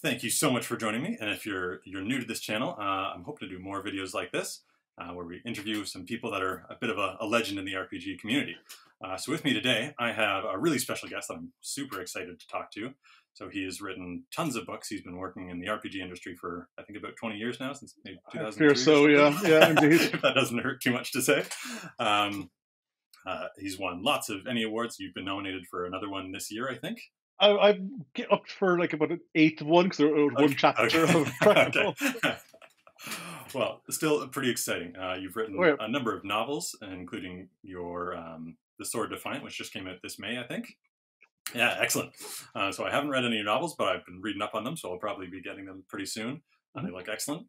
thank you so much for joining me. And if you're new to this channel, I'm hoping to do more videos like this, where we interview some people that are a bit of a legend in the RPG community. So with me today, I have a really special guest that I'm super excited to talk to. So he has written tons of books. He's been working in the RPG industry for, I think, about 20 years now, since maybe 2003 or so, yeah, indeed. If that doesn't hurt too much to say. He's won lots of Emmy awards. You've been nominated for another one this year, I think. I've get up for like about an 8th one because there was one chapter of Practical. Well, still pretty exciting. You've written a number of novels, including your The Sword Defiant, which just came out this May, I think. Yeah, excellent. So I haven't read any novels, but I've been reading up on them, so I'll probably be getting them pretty soon. They look excellent.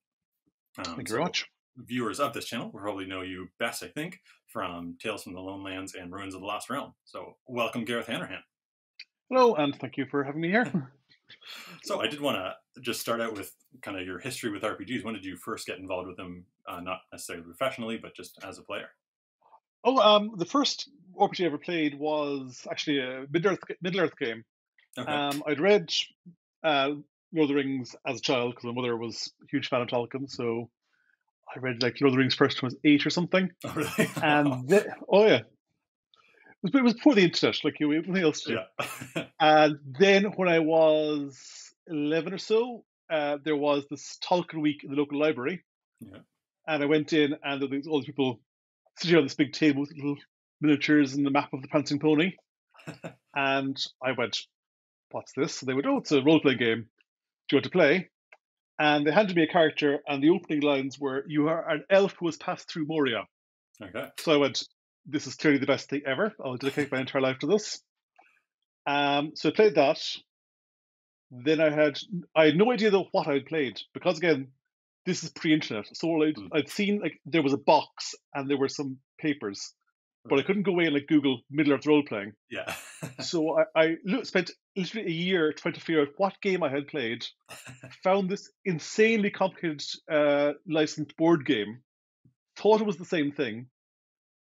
Thank you very much. Viewers of this channel will probably know you best, I think, from Tales from the Lone Lands and Ruins of the Lost Realm. So welcome, Gareth Hanrahan. Hello, and thank you for having me here. So I did want to just start out with kind of your history with RPGs. When did you first get involved with them? Not necessarily professionally, but just as a player. The first RPG I ever played was actually a Middle-earth game. Okay. I'd read Lord of the Rings as a child because my mother was a huge fan of Tolkien, so I read like Lord of the Rings first when I was 8 or something. Oh, really? And yeah. It was before the internet, like you, everything else to do. Yeah. And then when I was 11 or so, there was this Tolkien week in the local library. Yeah. And I went in, and there was all these people sitting on this big table with little miniatures and the map of the Prancing Pony. And I went, "What's this?" And they went, "Oh, it's a role-playing game. Do you want to play?" And they handed me a character, and the opening lines were, "You are an elf who has passed through Moria." Okay. So I went, "This is clearly the best thing ever. I'll dedicate my entire life to this." So I played that. Then I had no idea though what I'd played, because again, this is pre-internet. So I'd seen like there was a box and there were some papers, but I couldn't go away and like Google Middle-earth role-playing. Yeah. So I spent literally a year trying to figure out what game I had played. Found this insanely complicated licensed board game. Thought it was the same thing.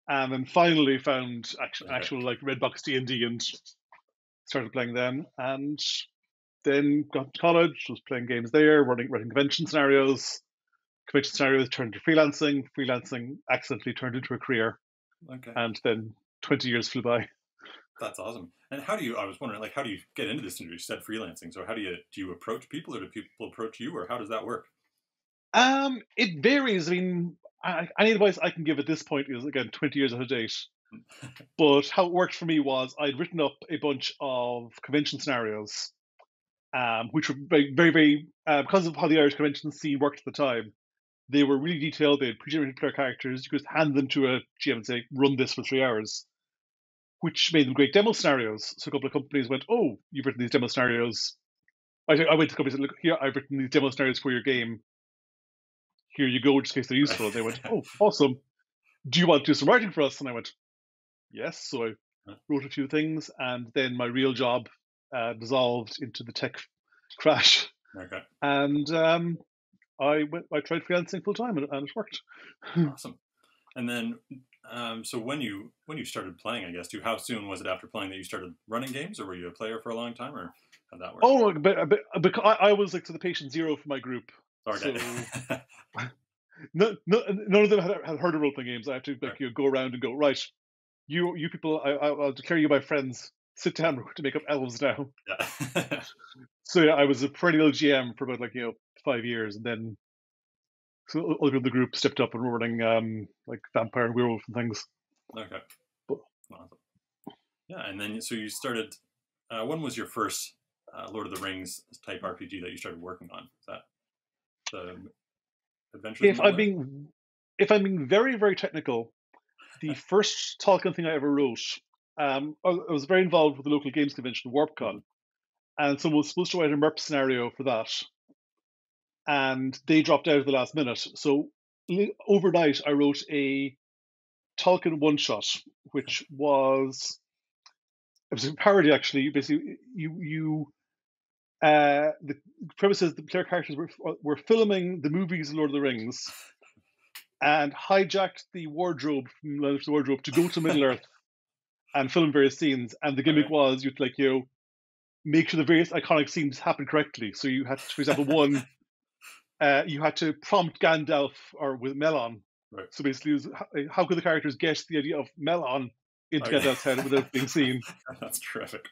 And then finally found actual like red box D&D and started playing then. And then got to college, was playing games there, writing convention scenarios. Convention scenarios turned to freelancing. Freelancing accidentally turned into a career. Okay. And then 20 years flew by. That's awesome. And how do you, I was wondering, like, how do you get into this industry? You said freelancing. So how do you approach people, or do people approach you, or how does that work? It varies. I mean, any advice I can give at this point is, again, 20 years out of date. But how it worked for me was I'd written up a bunch of convention scenarios, which were very, very, very because of how the Irish convention scene worked at the time, they were really detailed. They had pre-generated player characters. You could hand them to a GM and say, "Run this for 3 hours," which made them great demo scenarios. So a couple of companies went, "Oh, you've written these demo scenarios." I went to companies and said, "Look, here, I've written these demo scenarios for your game. Here you go, just in case they're useful." They went, "Oh, awesome. Do you want to do some writing for us?" And I went, "Yes." So I wrote a few things, and then my real job dissolved into the tech crash. Okay. And I tried freelancing full time, and it worked. Awesome. And then, so when you started playing, I guess, how soon was it after playing that you started running games, or were you a player for a long time, or how'd that work? Oh, but I was like to the patient zero for my group. Okay. So none of them had heard of role-playing games. I have to like go around and go, "Right, you people, I'll declare you my friends. Sit down to make up elves now." Yeah. So yeah, I was a perennial GM for about 5 years, and then so other people in the group stepped up and were running like vampire and werewolf and things. Okay. Awesome. Yeah, and then so you started. When was your first Lord of the Rings type RPG that you started working on? Is that the Adventures? If I'm being very, very technical, the first Tolkien thing I ever wrote, I was very involved with the local games convention, WarpCon, and someone was supposed to write a MERP scenario for that, and they dropped out at the last minute. So overnight, I wrote a Tolkien one-shot, which was a parody, actually. Basically, the premise is the player characters were filming the movies of Lord of the Rings and hijacked the wardrobe from the Wardrobe to go to Middle Earth and film various scenes. And the gimmick was you'd make sure the various iconic scenes happen correctly. So you had, for example, one you had to prompt Gandalf or with Melon. Right. So basically, it was, how could the characters get the idea of Melon into Okay. Gandalf's head without being seen? That's terrific.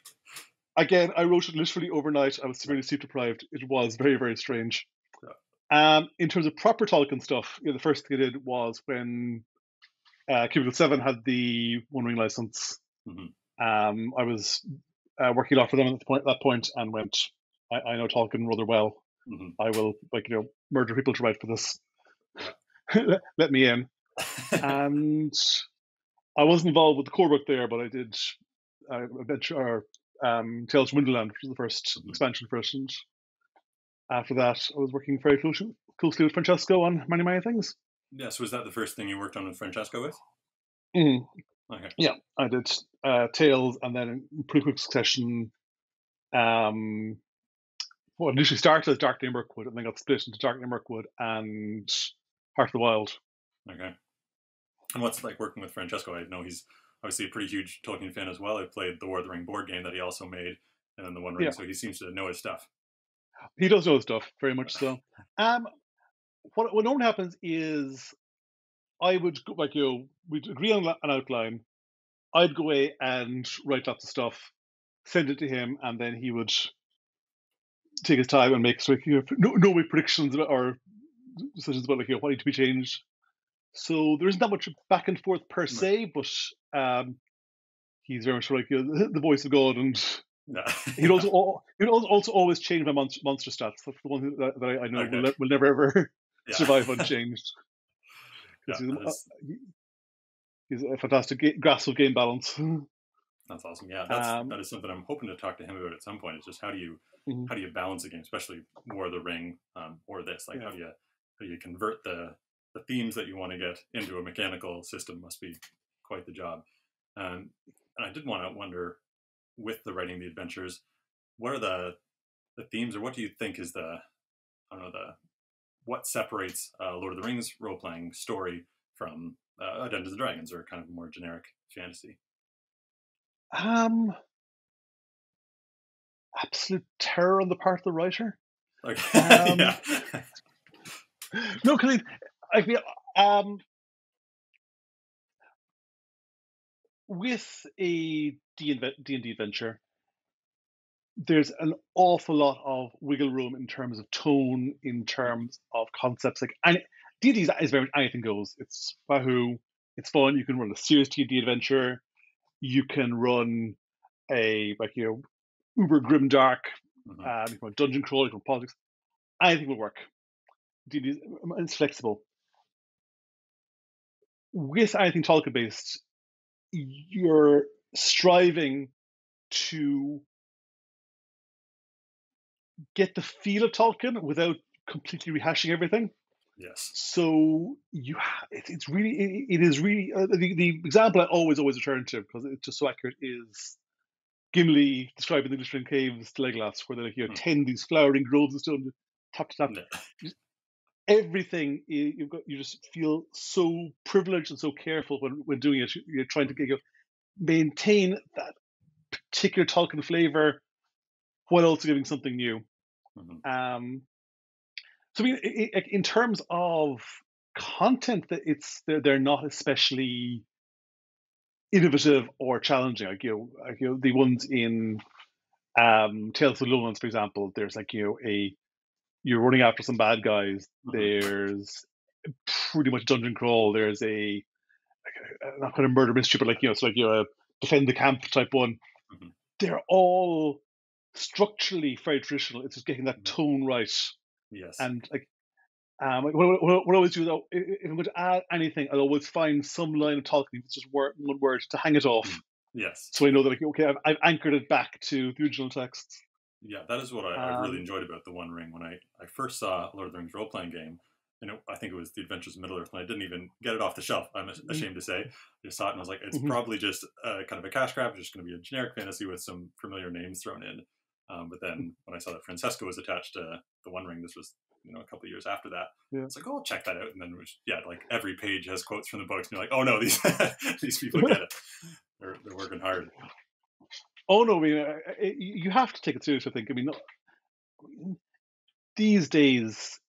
Again, I wrote it literally overnight. I was severely sleep deprived. It was very, very strange. In terms of proper Tolkien stuff, the first thing I did was when Cubicle 7 had the One Ring license. I was working a lot for them at that point and went, I know Tolkien rather well. I will, murder people to write for this. Let me in. And I wasn't involved with the core book there, but I did Adventure Tales from Wonderland, which was the first expansion for it. And after that, I was working very closely with Francesco on many, many things. Yes, was that the first thing you worked on with Francesco with? Okay. Yeah, I did Tales, and then in pretty quick succession, initially started as Dark Name Mirkwood, and then got split into Dark Name Mirkwood and Heart of the Wild. Okay. And what's it like working with Francesco? I know he's obviously a pretty huge Tolkien fan as well. I played the War of the Ring board game that he also made, and then the One Ring, so he seems to know his stuff. He does know his stuff, very much so. What normally happens is I would go, we'd agree on an outline. I'd go away and write lots of stuff, send it to him, and then he would take his time and make no big predictions about, or decisions about what needs to be changed. So there isn't that much back and forth per se, but he's very much like the voice of God, and he'd also always change my monster stats. That's the one that I know will never ever survive unchanged. He's a fantastic grasp of game balance. That's awesome. Yeah, that is something I'm hoping to talk to him about at some point. It's just how do you balance a game, especially War of the Ring or this? Like how do you convert the themes that you want to get into a mechanical system? Must be quite the job. And I did want to wonder, with the writing the adventures, what are the themes, or what do you think is what separates Lord of the Rings role playing story from Dungeons and Dragons, or kind of more generic fantasy? Absolute terror on the part of the writer. Okay. No, because I feel with a D&D adventure, there's an awful lot of wiggle room in terms of tone, in terms of concepts. D&D is very much anything goes. It's wahoo. It's fun. You can run a serious D&D adventure. You can run a uber grim dark, you can run dungeon crawl, you can run politics. Anything will work. D&D is flexible. With anything Tolkien based, you're striving to get the feel of Tolkien without completely rehashing everything. Yes. So it is really the example I always return to, because it's just so accurate, is Gimli describing the glittering caves to Legolas, where they tend these flowering groves of stone, top to top. No. Everything you just feel so privileged and so careful when doing it. You're trying to maintain that particular Tolkien flavor while also giving something new. So I mean, in terms of content, that they're not especially innovative or challenging. The ones in Tales of the Lowlands, for example, there's you're running after some bad guys. There's pretty much dungeon crawl. There's not kind of murder mystery, but it's a defend the camp type one. They're all structurally very traditional. It's just getting that tone right. Yes. And what I always do, though, if I'm going to add anything, I'll always find some line of Tolkien, it's just one word, to hang it off. Yes. So I know that I've anchored it back to the original texts. Yeah, that is what I really enjoyed about the One Ring. When I first saw Lord of the Rings role playing game, I think it was The Adventures of Middle Earth, and I didn't even get it off the shelf. I'm ashamed to say. I just saw it and I was like, it's probably just kind of a cash grab, just going to be a generic fantasy with some familiar names thrown in. But then when I saw that Francesco was attached to the One Ring, this was a couple of years after that. It's like, oh, I'll check that out. And then every page has quotes from the books, and you're like, oh no, these people get it. They're working hard. Oh no, I mean, you have to take it serious. I think. I mean, these days,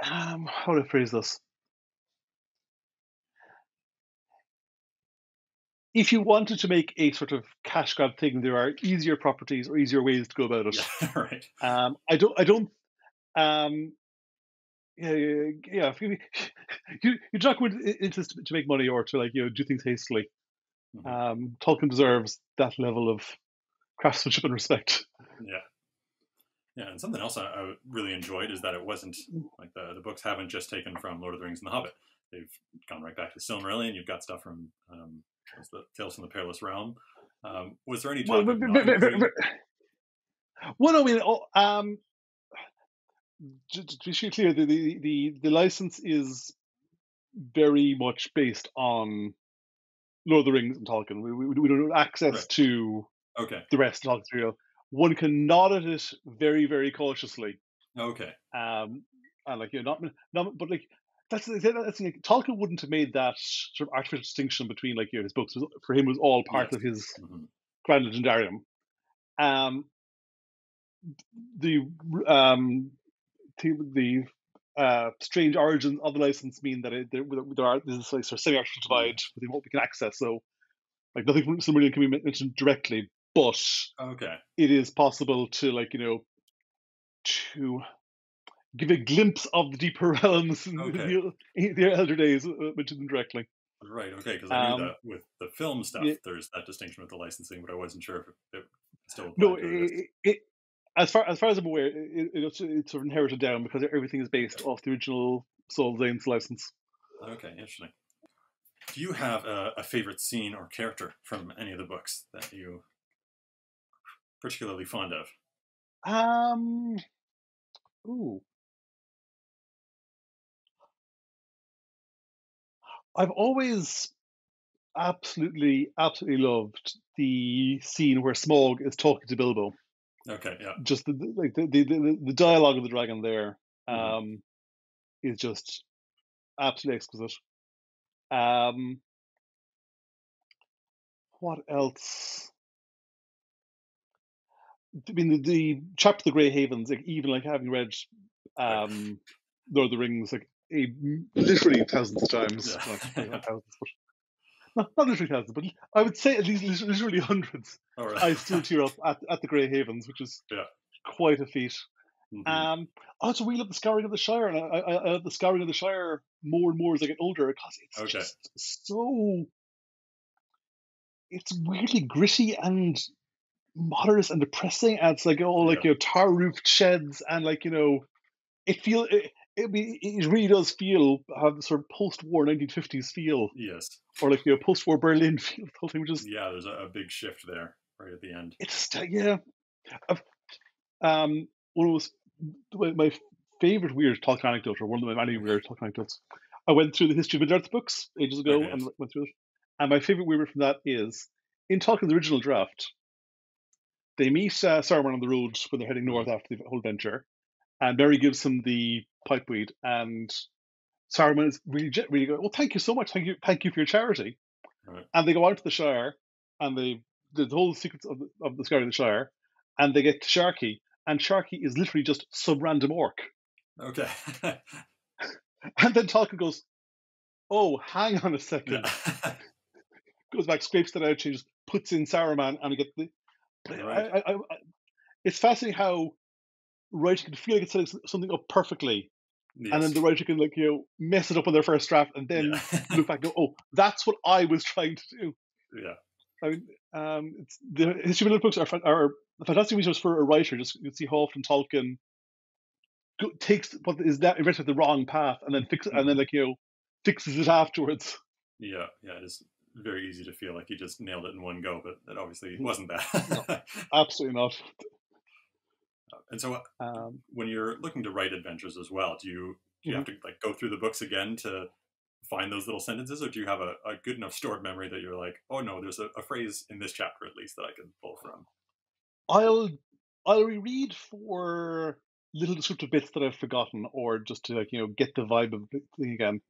how do I phrase this? If you wanted to make a sort of cash grab thing, there are easier properties or easier ways to go about it. Yeah, right. I don't. Um, yeah, yeah. You're not going into this to make money or to do things hastily. Hmm. Tolkien deserves that level of craftsmanship and respect. Yeah. Yeah, and something else I really enjoyed is that it wasn't like the books haven't just taken from Lord of the Rings and The Hobbit. They've gone right back to Silmarillion. You've got stuff from what's the Tales from the Perilous Realm. Was there any Well, talk of not including? well, I mean, to be clear, the license is very much based on Lord of the Rings and Tolkien. We don't have access Right. to Okay. the rest of Tolkien's material. One can nod at it very, very cautiously. Okay. And not, but like that's like, Tolkien wouldn't have made that sort of artificial distinction between his books. For him, it was all part Yes. of his Hmm. Grand Legendarium. Um, the um, the strange origins of the license mean that there are this is like sort of semi-artificial divide Yes. within what we can access. So nothing from Silmarillion can be mentioned directly, but Okay. it is possible to to give a glimpse of the deeper realms in Okay. the elder days, mention them directly. Right. Okay. Because I knew Um, that with the film yeah, stuff, there's that distinction with the licensing, but I wasn't sure if it still no, applied to this. as far as I'm aware, it's sort of inherited down because everything is based Okay. off the original Soul Zane's license. Okay. Interesting. Do you have a favorite scene or character from any of the books that you particularly fond of? Um, ooh, I've always absolutely loved the scene where Smaug is talking to Bilbo. Okay, yeah. Just the dialogue of the dragon there Hmm. um, is just absolutely exquisite. Um, what else? I mean, the chapter the Grey Havens, like even having read Right. Lord of the Rings literally thousands of times, Yeah. well, maybe not thousands, but not literally thousands, but I would say at least literally hundreds. All right. I still tear up at the Grey Havens, which is Yeah. quite a feat. Hmm. Um, I also really love the Scouring of the Shire, and I love the Scouring of the Shire more and more as I get older because it's Okay. just it's weirdly gritty and modernist and depressing. And it's like all Yeah. tar roofed sheds and it really does feel have the sort of post war 1950s feel Yes. or post war Berlin feel the whole thing, which is Yeah. There's a big shift there right at the end. it's yeah. I've, one of my favorite weird talk anecdote, or one of my many Okay. weird talk anecdotes. I went through the history of Middle Earth books ages Okay. ago and Yes. went through it. And my favorite weird from that is in Tolkien's original draft, they meet Saruman on the road when they're heading north Hmm. after the whole venture, and Merry gives him the pipeweed, and Saruman is really good. Well, thank you so much, thank you for your charity. All right. And they go out to the Shire, and the whole secrets of the Sky of the Shire, and they get to Sharky, and Sharky is literally just some random orc. Okay. And then Tolkien goes, "Oh, hang on a Yeah. second." Goes back, scrapes that out, changes, puts in Saruman, and we get the. But Right. it's fascinating how writer can feel like it's setting something up perfectly, and then Yes. the writer can mess it up on their first draft, and Yeah. then look back and go, "Oh, that's what I was trying to do." Yeah. I mean, it's the history of books are fantastic resource for a writer. Just you can see how often Tolkien takes what is that eventually the wrong path, and then Hmm. fixes it afterwards. Yeah. Yeah. It is very easy to feel like he just nailed it in one go, but it obviously Mhm. wasn't No, that. absolutely not. And so, Um, when you're looking to write adventures as well, do you mhm. have to like go through the books again to find those little sentences, or do you have a good enough stored memory that you're like, oh no, there's a phrase in this chapter at least that I can pull from? I'll I'll reread for little descriptive bits that I've forgotten, or just to get the vibe of the thing again.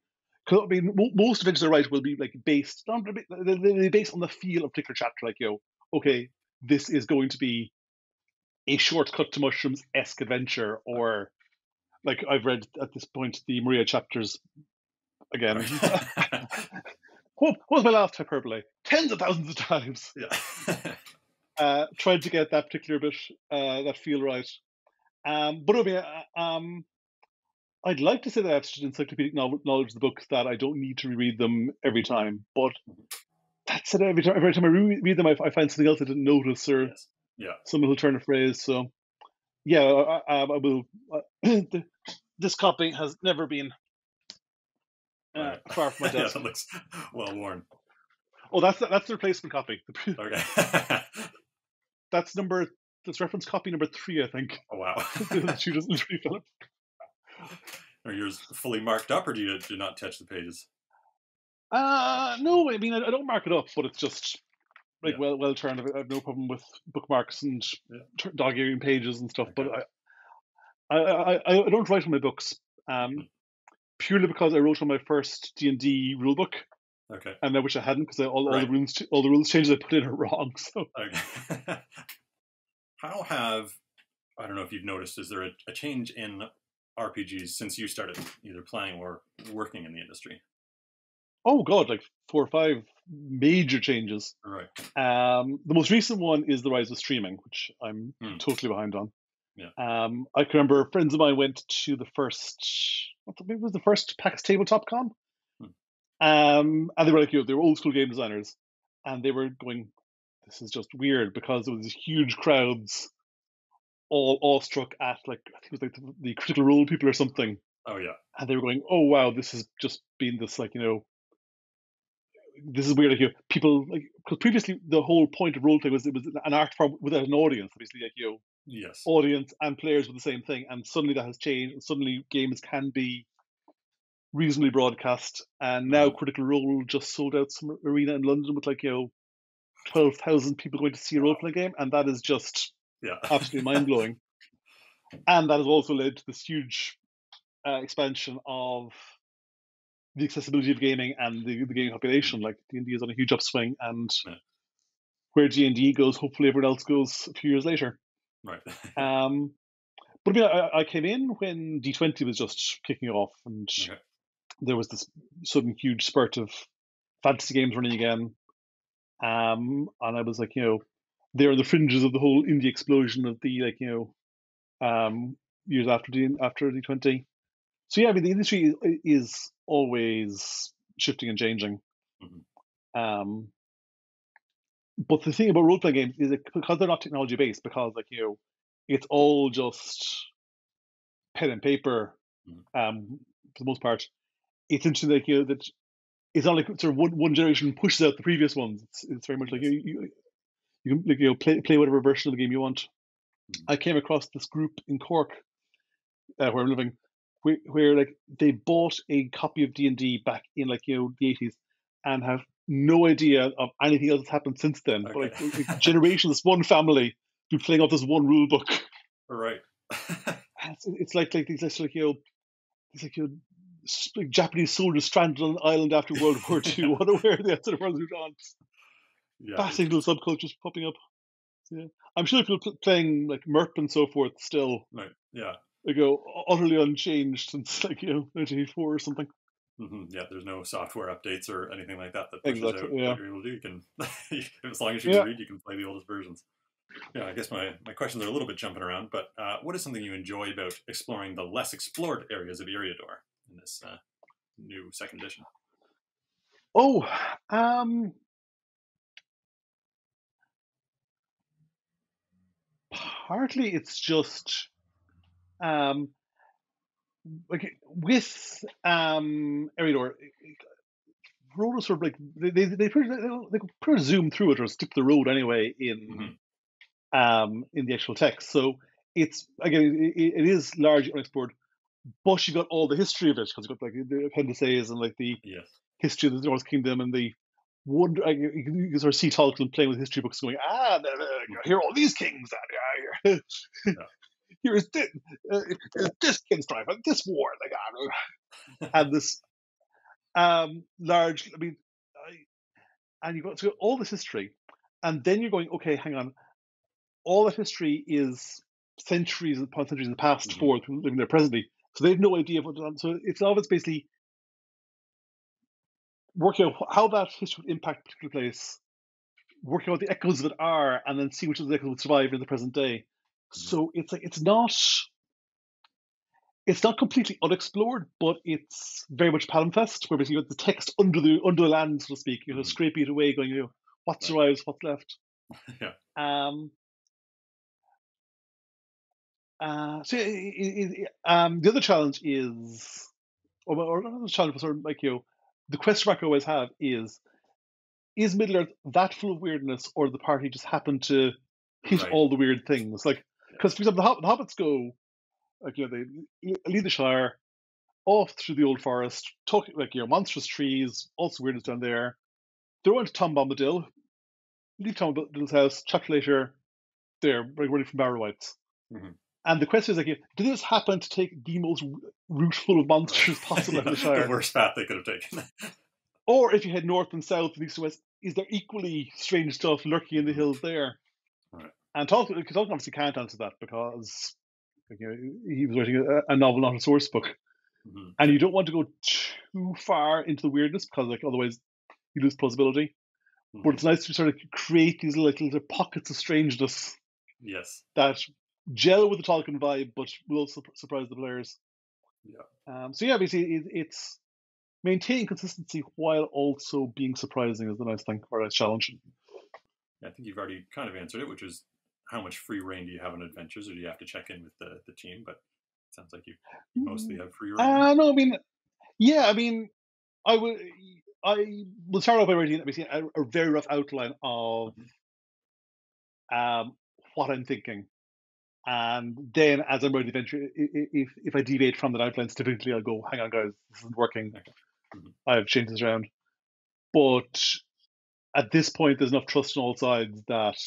'Cause, I mean, most adventures I write will be like based, not a bit- they'll be based on the feel of a particular chapter. Like, okay, this is going to be a shortcut to mushrooms-esque adventure, or like I've read at this point the Maria chapters again. Right. What was my last hyperbole? Tens of thousands of times. Yeah. Trying to get that particular bit, that feel right. But I mean, I'd like to say that I have such encyclopedic knowledge of the books that I don't need to reread them every time. But that's it. Every time I read them, I find something else I didn't notice, or Yes. Yeah. some little turn of phrase. So yeah, I will. This copy has never been Right. far from my Yeah, desk. that looks well worn. Oh, that's the replacement copy. Okay. That's reference copy number 3, I think. Oh wow. She doesn't refill. Are yours fully marked up, or do you not touch the pages? No, I mean, I don't mark it up, but it's just like Yeah. well turned. I have no problem with bookmarks and Yeah. dog-earing pages and stuff. Okay. But I don't write on my books, purely because I wrote on my first D&D rule book, Okay. and I wish I hadn't, because all Right. the rules changes I put in are wrong. So Okay. How have, I don't know if you've noticed, is there a change in RPGs since you started either playing or working in the industry? oh god, like 4 or 5 major changes. Right. The most recent one is the rise of streaming, which I'm totally behind on. Yeah. I can remember friends of mine went to the first, maybe it was the first PAX Tabletop Con, and they were like, they were old school game designers, and they were going, this is just weird, because there was these huge crowds, all awestruck at, like, I think it was like the Critical Role people or something, Oh yeah. and they were going, oh wow, this has just been this, like, this is weird. Like, people, like, because previously the whole point of roleplay was it was an art form without an audience. Obviously, like, Yes. audience and players were the same thing, and suddenly that has changed. And suddenly games can be reasonably broadcast. And now Critical Role just sold out some arena in London with, like, 12,000 people going to see a role playing game, and that is just Yeah. absolutely mind blowing. And that has also led to this huge expansion of the accessibility of gaming and the gaming population. Like, D&D is on a huge upswing, and where D&D goes, hopefully everyone else goes a few years later. Right. But I mean, I came in when D20 was just kicking off, and there was this sudden huge spurt of fantasy games running again. And I was like, they're on the fringes of the whole indie explosion of the, like, years after D20. So yeah, I mean, the industry is always shifting and changing. But the thing about role playing games is that because they're not technology based, because, like, it's all just pen and paper, for the most part. It's interesting, like, that it's not like sort of one generation pushes out the previous ones. It's very much like you can, like, play whatever version of the game you want. I came across this group in Cork, where I'm living, where like they bought a copy of D&D back in, like, the 80s, and have no idea of anything else that's happened since then. Okay. But like generations, one family been playing off this one rule book. Right. It's like these, like, like Japanese soldiers stranded on an island after World War II, unaware the outside world moved on. Yeah. Fascinating little subcultures popping up. Yeah. I'm sure people playing like MERP and so forth still, Right. Yeah. they go utterly unchanged since, like, 1984 or something. Yeah, there's no software updates or anything like that pushes Exactly, out yeah. what you're able to do. You can, as long as you can read, you can play the oldest versions. Yeah, I guess my questions are a little bit jumping around, but what is something you enjoy about exploring the less explored areas of Eriador in this new second edition? Oh, partly it's just like with Eriador, rollers sort of like they pretty much zoom through it or skip the road anyway in the actual text. So it's, again, it is largely unexplored, but you got all the history of it, because you got like the appendices and like the history of the North Kingdom and the wonder. You can sort of see Tolkien playing with history books, going, here are all these kings, and here is this king's triumph and this war, like, and this. Large. I mean, and you've got to all this history, and then you're going, okay, hang on, all that history is centuries upon centuries in the past Hmm. for people living there presently, so they have no idea what. So it's all it's basically working out how that history would impact a particular place, working out what the echoes of it are, and then see which of the echoes would survive in the present day. Hmm. So it's like it's not completely unexplored, but it's very much palimpsest, where basically you have the text under the land, so to speak, Hmm. scraping it away, going, what Right. survives, what's left. Yeah. Um, so the other challenge is, or not the challenge, but sort of like the question mark I always have is Middle Earth that full of weirdness, or the party just happened to hit Right. all the weird things? Like, Yeah. because for example, the hobbits go like they lead the Shire off through the old forest, talking like monstrous trees, also weirdness down there. They're going to Tom Bombadil, leave Tom Bombadil's house, chat later. They're ready from Barrow-wights. Hmm. And the question is like, did this happen to take the most route full of Right. monsters possible out of Yeah. the The Shire? worst path they could have taken. Or if you head north and south and east and west, is there equally strange stuff lurking in the Hmm. hills there? Right. And Tolkien obviously can't answer that because like, he was writing a novel, not a source book. Hmm. And Yeah. you don't want to go too far into the weirdness because like otherwise you lose plausibility. But Hmm. it's nice to sort of create these little pockets of strangeness Yes. that gel with the Tolkien vibe, but will also surprise the players. Yeah. So yeah, basically it's maintaining consistency while also being surprising is the nice thing, or a nice challenge. I think you've already kind of answered it, which is how much free reign do you have on adventures, or do you have to check in with the team? But it sounds like you mostly have free reign. No, I mean, yeah, I mean, I would I will start off by writing basically a very rough outline of Hmm. um, what I'm thinking. And then as I'm writing the adventure, if I deviate from that outline, typically I'll go, hang on, guys, this isn't working. Okay. Hmm. I've changed this around. But at this point, there's enough trust on all sides that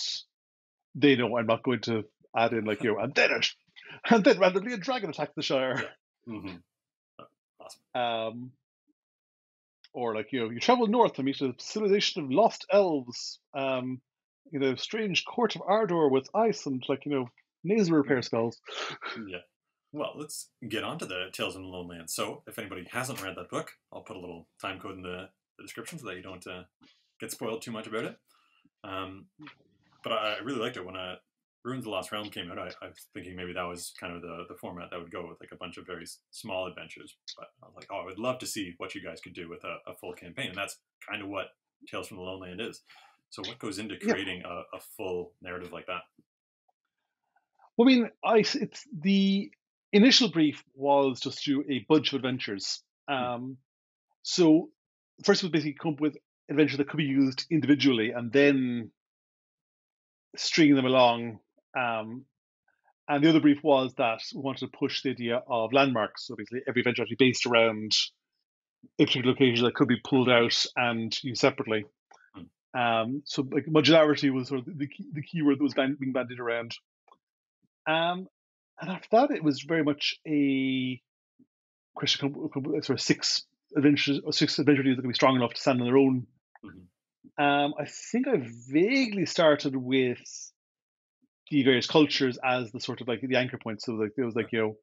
they know I'm not going to add in like and then randomly a dragon attacked the Shire. Yeah. Hmm. Awesome. Um, or like you travel north and meet a civilization of lost elves. Strange court of Ardor with ice and like nasal repair Hmm. spells. Yeah. Well, let's get on to the Tales from the Lone Land. So, if anybody hasn't read that book, I'll put a little time code in the description so that you don't get spoiled too much about it. Um, but I really liked it when Ruins of the Lost Realm came out. I was thinking maybe that was kind of the format that would go with like a bunch of very small adventures. But I was like, oh, I would love to see what you guys could do with a full campaign, and that's kind of what Tales from the Lone Land is. So, what goes into Yeah, creating a full narrative like that? well, I mean, it's the initial brief was just to do a bunch of adventures. Hmm. So first was basically come up with adventures that could be used individually, and then stringing them along. Um, and the other brief was that we wanted to push the idea of landmarks. So basically, every adventure actually based around a particular location that could be pulled out and used separately. Hmm. So like modularity was sort of the keyword that was being bandied around. Um, and after that, it was very much a question of sort of six adventure that can be strong enough to stand on their own. Hmm. I think I vaguely started with the various cultures as the sort of like the anchor point. So like there was like Okay.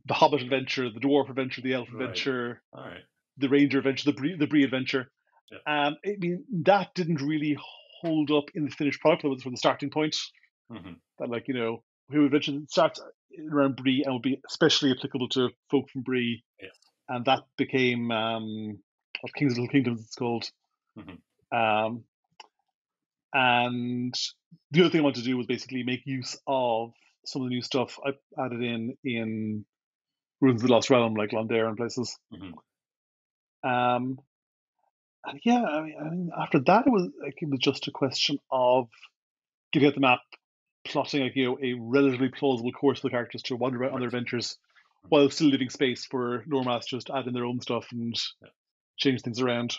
the Hobbit adventure, the Dwarf adventure, the Elf Right. adventure, All right. the Ranger adventure, the Bree adventure. Yeah. I mean that didn't really hold up in the finished product. That was from the starting point. Hmm. That like who eventually starts around Bree and would be especially applicable to folk from Bree, Yes. and that became what King's Little Kingdoms it's called. Hmm. Um, and the other thing I wanted to do was basically make use of some of the new stuff I added in Ruins of the Lost Realm, like Londare and places. Hmm. Um, and yeah, I mean, after that, it was just a question of getting out the map, plotting like a relatively plausible course for the characters to wander out on their Right. adventures, Hmm. while still leaving space for lore masters to add in their own stuff and Yeah. change things around.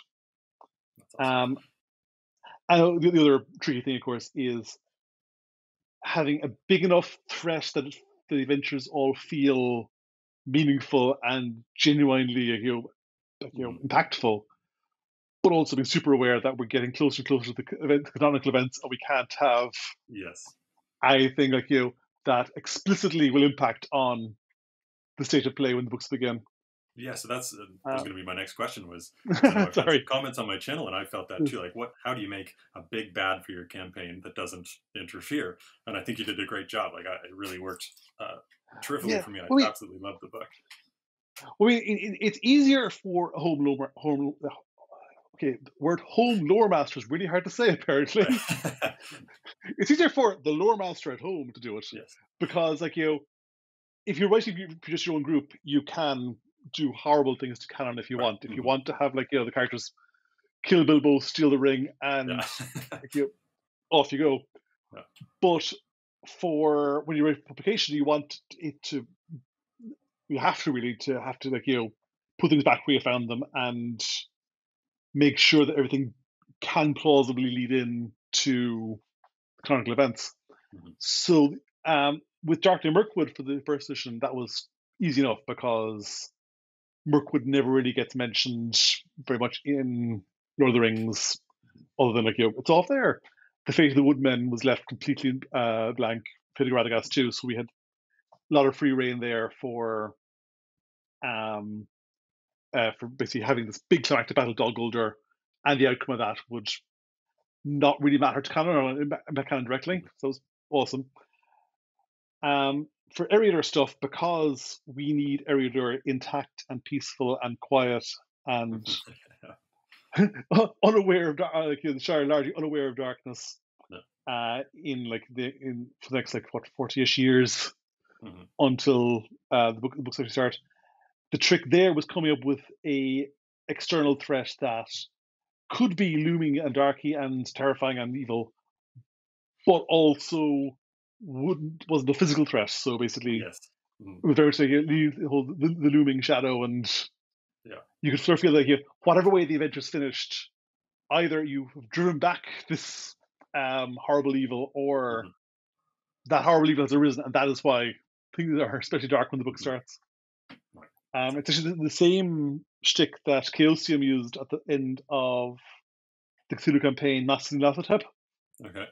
That's awesome. Um, and the other tricky thing, of course, is having a big enough threat that the adventures all feel meaningful and genuinely impactful, but also being super aware that we're getting closer and closer to the canonical events, and we can't have anything that explicitly will impact on the state of play when the books begin. Yeah, so that was going to be my next question. Was I know I've had some comments on my channel, and I felt that too. Like, how do you make a big bad for your campaign that doesn't interfere? And I think you did a great job. Like, it really worked terrifically for me. I absolutely loved the book. Well, it's easier for a home lore. Okay, the word home lore master is really hard to say. Apparently, it's easier for the lore master at home to do it because, if you're writing for just your own group, you can do horrible things to canon if you want. If you want to have the characters kill Bilbo, steal the ring, and off you go. Yeah. But for when you write publication, you want it to. You have to put things back where you found them and make sure that everything can plausibly lead in to canonical events. So with Darkly Mirkwood for the first edition, that was easy enough because Mirkwood never really gets mentioned very much in Lord of the Rings, other than it's all there. The Fate of the Woodmen was left completely blank. Fate of Radagast too, so we had a lot of free reign there for basically having this big climactic battle Dol Guldur, and the outcome of that would not really matter to canon or impact canon directly. So it was awesome. For Eriador stuff, because we need Eriador intact and peaceful and quiet and unaware of the Shire largely unaware of darkness, for the next 40-ish years until the books actually start. The trick there was coming up with a external threat that could be looming and darky and terrifying and evil, but also wasn't a physical threat. So basically, it was very much the looming shadow, and you could sort of feel like whatever way the adventure's finished, either you've driven back this horrible evil, or that horrible evil has arisen, and that is why things are especially dark when the book starts. It's actually the same shtick that Chaosium used at the end of the Cthulhu campaign, Masters in Lathatep.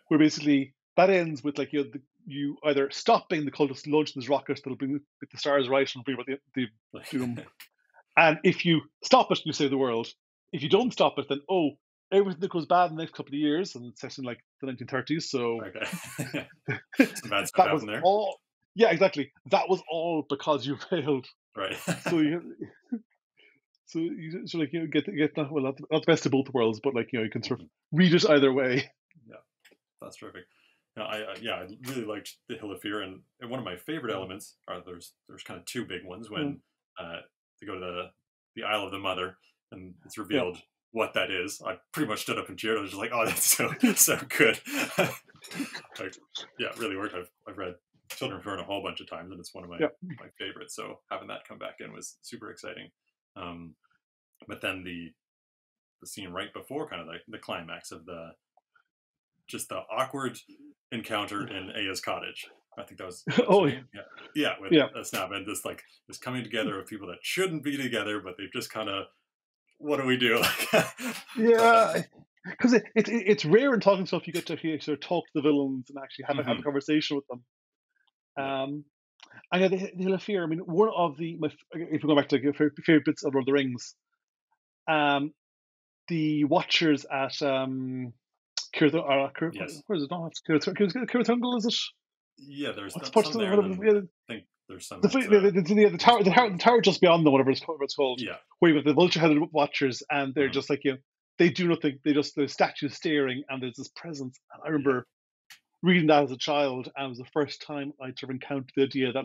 Where basically that ends with you either stop being the cultists launching this rocket that'll bring the stars right and bring about the doom, and if you stop it, you save the world. If you don't stop it, then everything that goes bad in the next couple of years, and it's set in the 1930s. So some bad stuff happened there. Yeah, exactly. That was all because you failed. Right. So you get not the best of both worlds, but you can sort of read it either way. Yeah, that's terrific. Now, I really liked the Hill of Fear, and one of my favorite elements are there's kind of two big ones when they go to the Isle of the Mother, and it's revealed what that is. I pretty much stood up and cheered. I was just like, "Oh, that's so good!" It really worked. I've read Children of Horn a whole bunch of times, and it's one of my favorites. So having that come back in was super exciting. But then the scene right before kind of the climax of the awkward encounter in Aya's cottage. I think that was with Snap, and this coming together of people that shouldn't be together, but they've just kind of, what do we do? Because it's rare in talking stuff you get to actually sort of talk to the villains and actually have a conversation with them. And the Hill of Fear. I mean, one of if we go back to favorite bits of Lord of the Rings, the Watchers at where is it? No, it's Curathungal, is it? Yeah, there's some there. I think there's some. The tower just beyond them, whatever it's called. Yeah. Where you've got the vulture-headed Watchers, and they're just they do nothing. The statues staring, and there's this presence. And I remember reading that as a child, and it was the first time I'd sort of encountered the idea that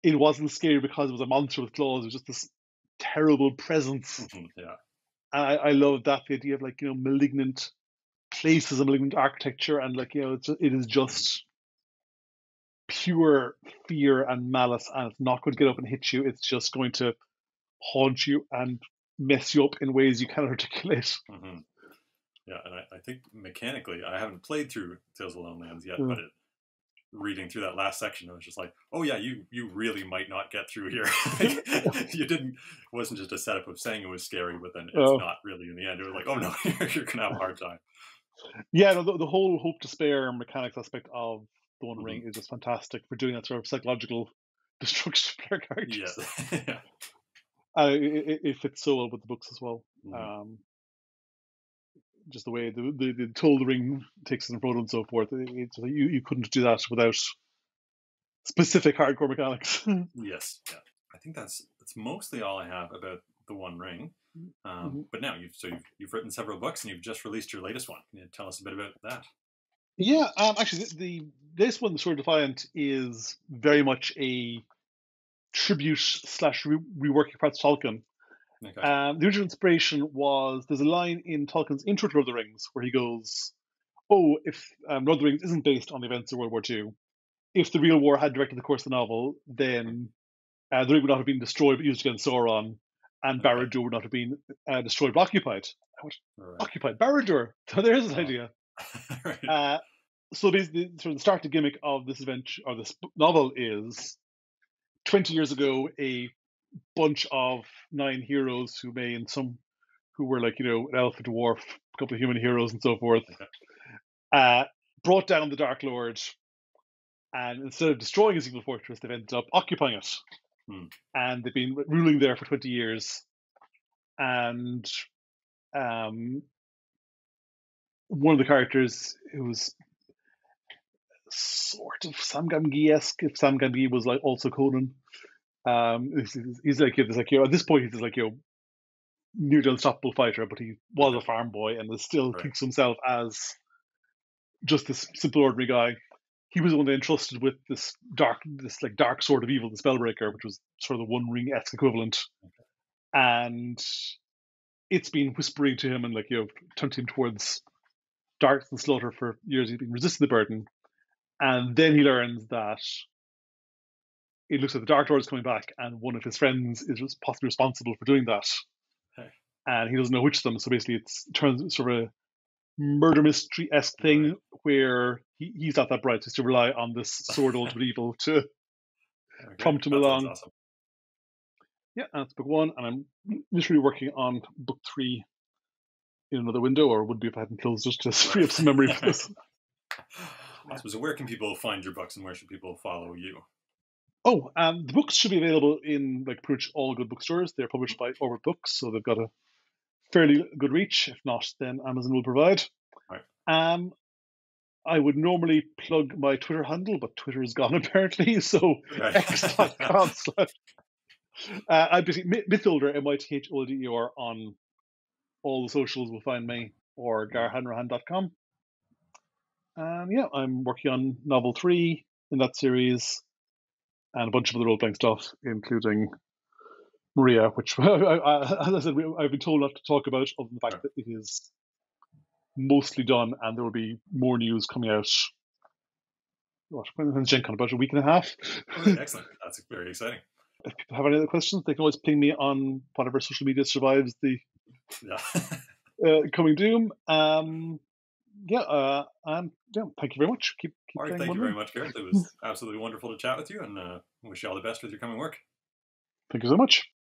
it wasn't scary because it was a monster with claws. It was just this terrible presence. Yeah. And I love that, the idea of malignant places and malignant architecture, and it is just pure fear and malice, and it's not going to get up and hit you. It's just going to haunt you and mess you up in ways you cannot articulate. Yeah, and I think mechanically, I haven't played through Tales of the Lone Lands yet, but it reading through that last section, I was just like, oh yeah, you really might not get through here. You didn't, wasn't just a setup of saying it was scary, but then it's not really in the end. It was like, oh no, you're gonna have a hard time. Yeah, no, the whole hope despair mechanics aspect of the One Ring is just fantastic for doing that sort of psychological destruction of player characters. Yeah. It fits so well with the books as well. Just the way the toll the ring takes it in front and so forth. You couldn't do that without specific hardcore mechanics. Yes, yeah. I think that's mostly all I have about the One Ring. But now you've written several books and you've just released your latest one. Can you tell us a bit about that? Yeah, actually, this one, the Sword Defiant, is very much a tribute slash reworking parts of Tolkien. Okay. The original inspiration was there's a line in Tolkien's Intro to Lord of the Rings where he goes, "Oh, if Lord of the Rings isn't based on the events of World War II, if the real war had directed the course of the novel, then the ring would not have been destroyed but used against Sauron, and Barad-dûr would not have been destroyed but occupied." Occupied Barad-dûr. So there's this idea. Right. So the sort of the starting gimmick of this adventure or this novel is 20 years ago, a bunch of 9 heroes who were like, an elf, a dwarf, a couple of human heroes and so forth, brought down the Dark Lord, and instead of destroying his evil fortress, they've ended up occupying it. And they've been ruling there for 20 years. And one of the characters who's sort of Sam Gamgee-esque, if Sam Gamgee was like also Conan, he's like, at this point he's like, nearly unstoppable fighter, but he was a farm boy and still thinks of himself as just this simple ordinary guy. He was the one they entrusted with this dark sword of evil, the Spellbreaker, which was sort of the One Ring-esque equivalent. And it's been whispering to him and tempting him towards darkness and slaughter for years. He's been resisting the burden. And then he learns that it looks like the Dark Lord is coming back, and one of his friends is possibly responsible for doing that. And he doesn't know which of them. So basically, it turns sort of a murder mystery-esque thing where he's not that bright. So he has to rely on this sword ultimate evil to prompt him along. Awesome. Yeah, that's book 1, and I'm literally working on book 3 in another window, or would be if I hadn't closed it to free up some memory for this. Awesome. So where can people find your books, and where should people follow you? Oh, the books should be available in pretty much all good bookstores. They're published by Orbit Books, so they've got a fairly good reach. If not, then Amazon will provide. Right. I would normally plug my Twitter handle, but Twitter is gone apparently, so x.com/ I'm basically Mytholder, MYTHOLDER, on all the socials will find me, or garhanrahan.com. I'm working on novel 3 in that series, and a bunch of other role-playing stuff, including Maria, which, as I said, I've been told not to talk about, other than the fact that it is mostly done, and there will be more news coming out. When's Gen Con? About a week and a half. Okay, excellent. That's very exciting. If people have any other questions, they can always ping me on whatever social media survives the coming doom. And thank you very much. Keep all right, thank you very much, Gareth. It was absolutely wonderful to chat with you, and wish you all the best with your coming work. Thank you so much.